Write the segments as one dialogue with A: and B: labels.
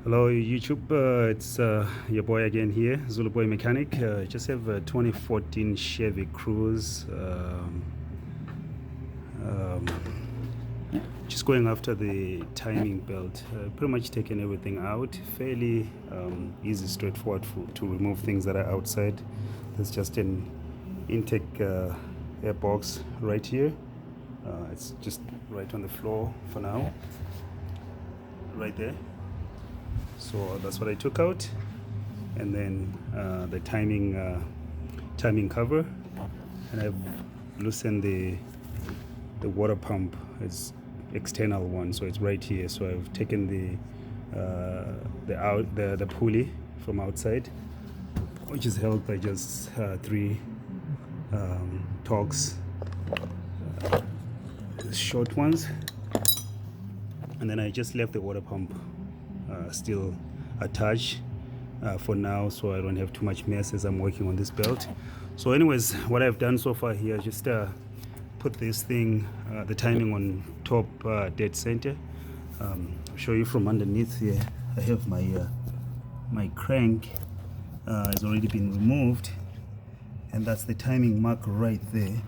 A: Hello YouTube, it's your boy again here, Zulu Boy Mechanic. Just have a 2014 Chevy Cruze. Just going after the timing belt. Pretty much taken everything out. Fairly easy, straightforward to remove things that are outside. There's just an intake air box right here. It's just right on the floor for now, right there. So that's what I took out, and then the timing cover, and I've loosened the water pump. It's external one, so it's right here. So I've taken the pulley from outside, which is held by just three torques, short ones, and then I just left the water pump still attached for now, so I don't have too much mess as I'm working on this belt. So anyways, what I've done so far here, just put this thing, the timing on top, dead center. I'll show you from underneath here. I have my crank has already been removed, and that's the timing mark right there.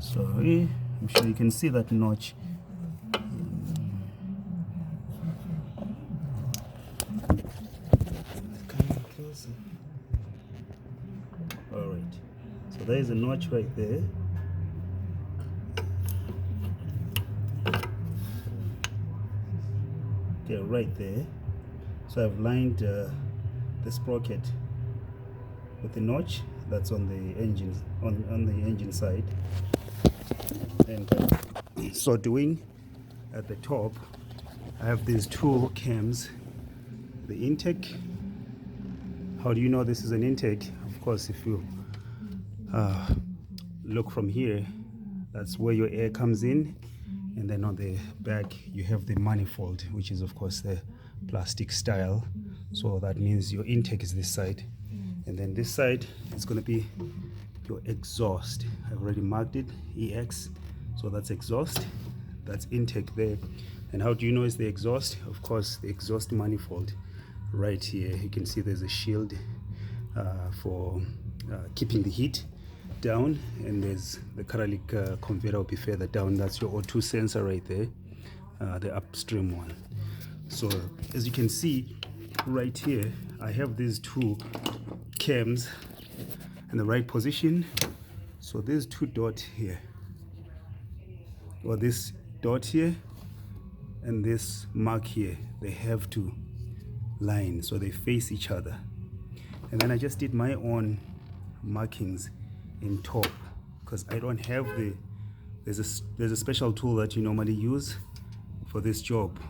A: Sorry, I'm sure you can see that notch. Alright, so there is a notch right there. Okay, right there. So I've lined the sprocket with the notch that's on the engine, on the engine side. And so doing, at the top I have these two cams. The intake, how do you know this is an intake? Of course, if you look from here, that's where your air comes in, and then on the back you have the manifold, which is of course the plastic style. So that means your intake is this side, and then this side is going to be your exhaust. I've already marked it, EX. So that's exhaust, that's intake there. And how do you know it's the exhaust? Of course, the exhaust manifold right here. You can see there's a shield for keeping the heat down, and there's the catalytic converter will be further down. That's your O2 sensor right there, the upstream one. So as you can see right here, I have these two cams in the right position. So there's two dots here, or this dot here and this mark here, they have to line so they face each other. And then I just did my own markings in top, because I don't have there's a special tool that you normally use for this job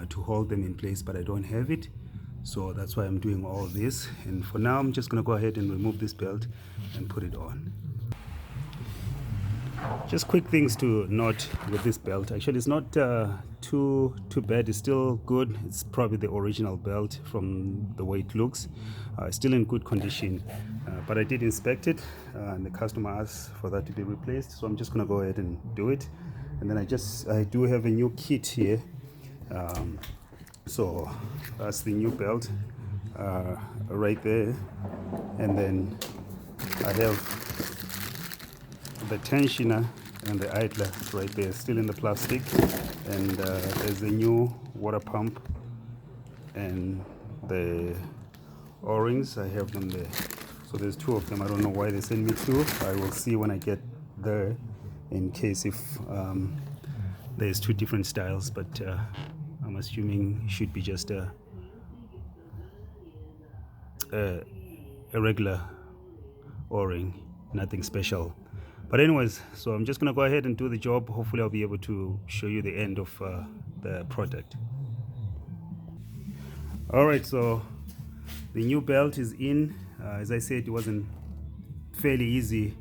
A: to hold them in place, but I don't have it. So that's why I'm doing all this. And for now, I'm just gonna go ahead and remove this belt and put it on. Just quick things to note with this belt. Actually, it's not too bad. It's still good. It's probably the original belt from the way it looks. It's still in good condition, but I did inspect it, and the customer asked for that to be replaced. So I'm just gonna go ahead and do it. And then I do have a new kit here. So that's the new belt right there, and then I have the tensioner and the idler right there, still in the plastic, and there's a new water pump and the O-rings. I have them there. So there's two of them. I don't know why they send me two. I will see when I get there, in case if there's two different styles, but I'm assuming it should be just a regular O-ring, nothing special. But anyways, so I'm just gonna go ahead and do the job. Hopefully I'll be able to show you the end of the product. All right, so the new belt is in. As I said, it wasn't fairly easy.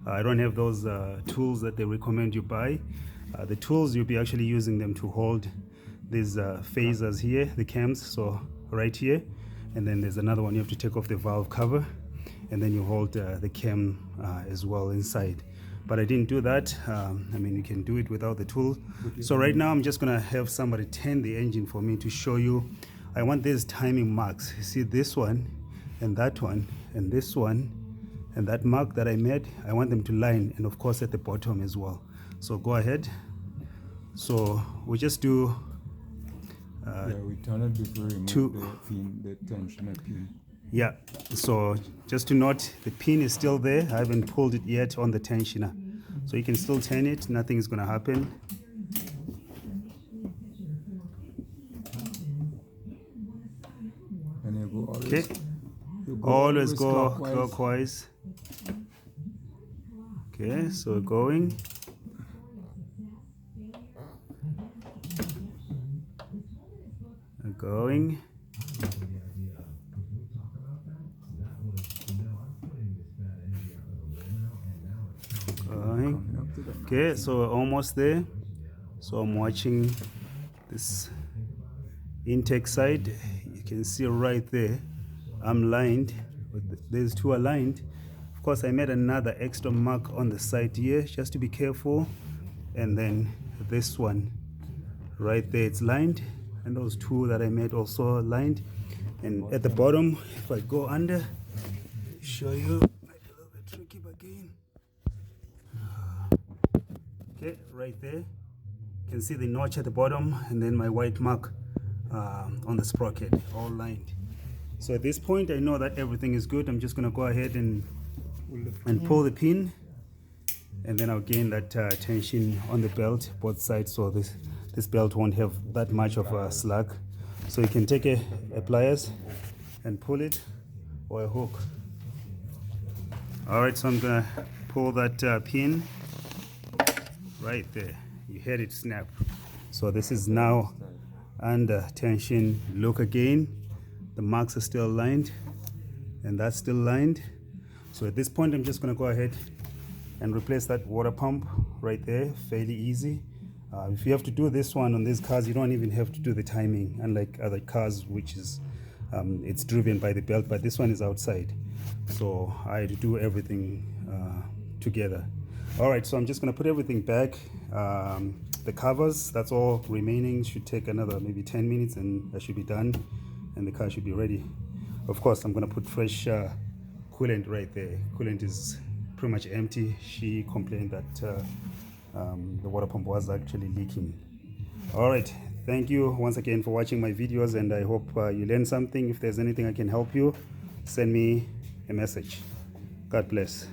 A: I don't have those tools that they recommend you buy. The tools, you'll be actually using them to hold these phasers here, the cams, so right here. And then there's another one, you have to take off the valve cover, and then you hold the cam as well inside. but I didn't do that. I mean, you can do it without the tool. So right now I'm just gonna have somebody turn the engine for me to show you. I want these timing marks. You see this one and that one and this one and that mark that I made, I want them to line, and of course at the bottom as well. So go ahead. So we just do
B: yeah, we turn it before we remove the pin, the tensioner pin.
A: Yeah, so just to note, the pin is still there. I haven't pulled it yet on the tensioner. So you can still turn it, nothing is gonna happen.
B: And you go always,
A: Okay, always go clockwise. Okay, so going. Going. Okay, so we're almost there. So I'm watching this intake side. You can see right there I'm lined, but there's two aligned. Of course I made another extra mark on the side here just to be careful, and then this one right there, it's lined, and those two that I made also lined. And at the bottom, if I go under, show you, might be a little bit tricky, but again, okay, right there you can see the notch at the bottom, and then my white mark on the sprocket, all lined. So at this point I know that everything is good. I'm just going to go ahead and pull the pin, and then I'll gain that tension on the belt, both sides, so this belt won't have that much of a slack. So you can take a pliers and pull it, or a hook. Alright, so I'm gonna pull that pin right there. You heard it snap. So this is now under tension. Look again, the marks are still lined, and that's still lined. So at this point I'm just gonna go ahead and replace that water pump right there. Fairly easy. If you have to do this one on these cars, you don't even have to do the timing, unlike other cars, which is it's driven by the belt, but this one is outside, so I had to do everything together. All right, so I'm just going to put everything back. The covers, that's all remaining, should take another maybe 10 minutes and I should be done, and the car should be ready. Of course, I'm going to put fresh coolant right there. Coolant is pretty much empty. She complained that the water pump was actually leaking. All right, thank you once again for watching my videos, and I hope you learned something. If there's anything I can help you, send me a message. God bless.